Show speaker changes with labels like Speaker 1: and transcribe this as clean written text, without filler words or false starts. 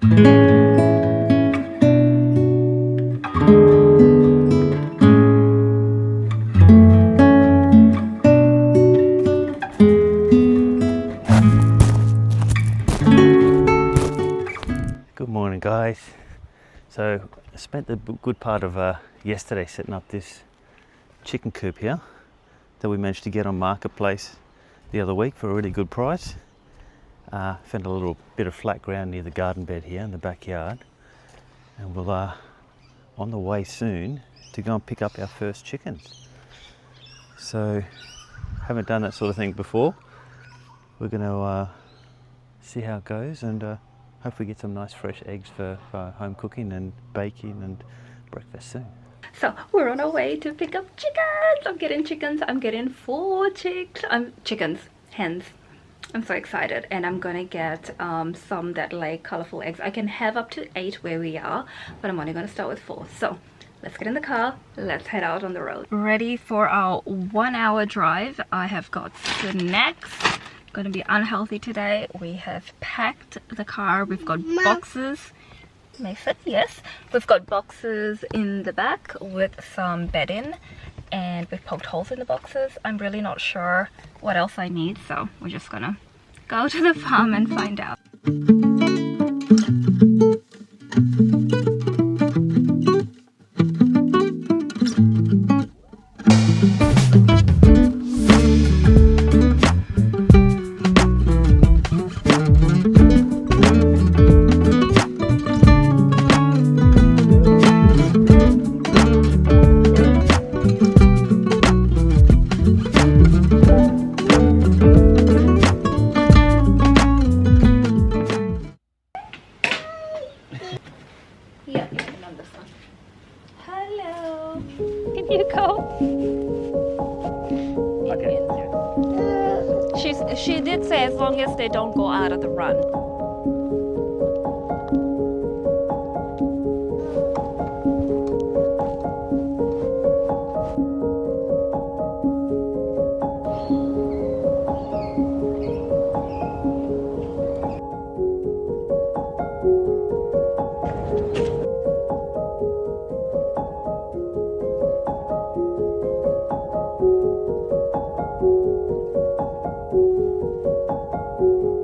Speaker 1: Good morning, guys. So I spent the good part of yesterday setting up this chicken coop here that we managed to get on Marketplace the other week for a really good price. Found a little bit of flat ground near the garden bed here in the backyard, and we'll on the way soon to go and pick up our first chickens. So haven't done that sort of thing before. We're going to see how it goes, and hopefully get some nice fresh eggs for home cooking and baking and breakfast soon.
Speaker 2: So we're on our way to pick up chickens. I'm getting chickens. I'm getting 4 chicks. Hens. I'm so excited, and I'm gonna get some that lay colorful eggs. I can have up to 8 where we are, but I'm only gonna start with 4. So let's get in the car. Let's head out on the road. Ready for our 1-hour drive. I have got snacks. Going to be unhealthy today. We have packed the car. We've got boxes. May fit, yes. We've got boxes in the back with some bedding, and we've poked holes in the boxes. I'm really not sure what else I need, so we're just gonna go to the farm and find out. Yeah, you can on this one. Hello. Can you go?
Speaker 1: Okay.
Speaker 2: She did say as long as they don't go out of the run.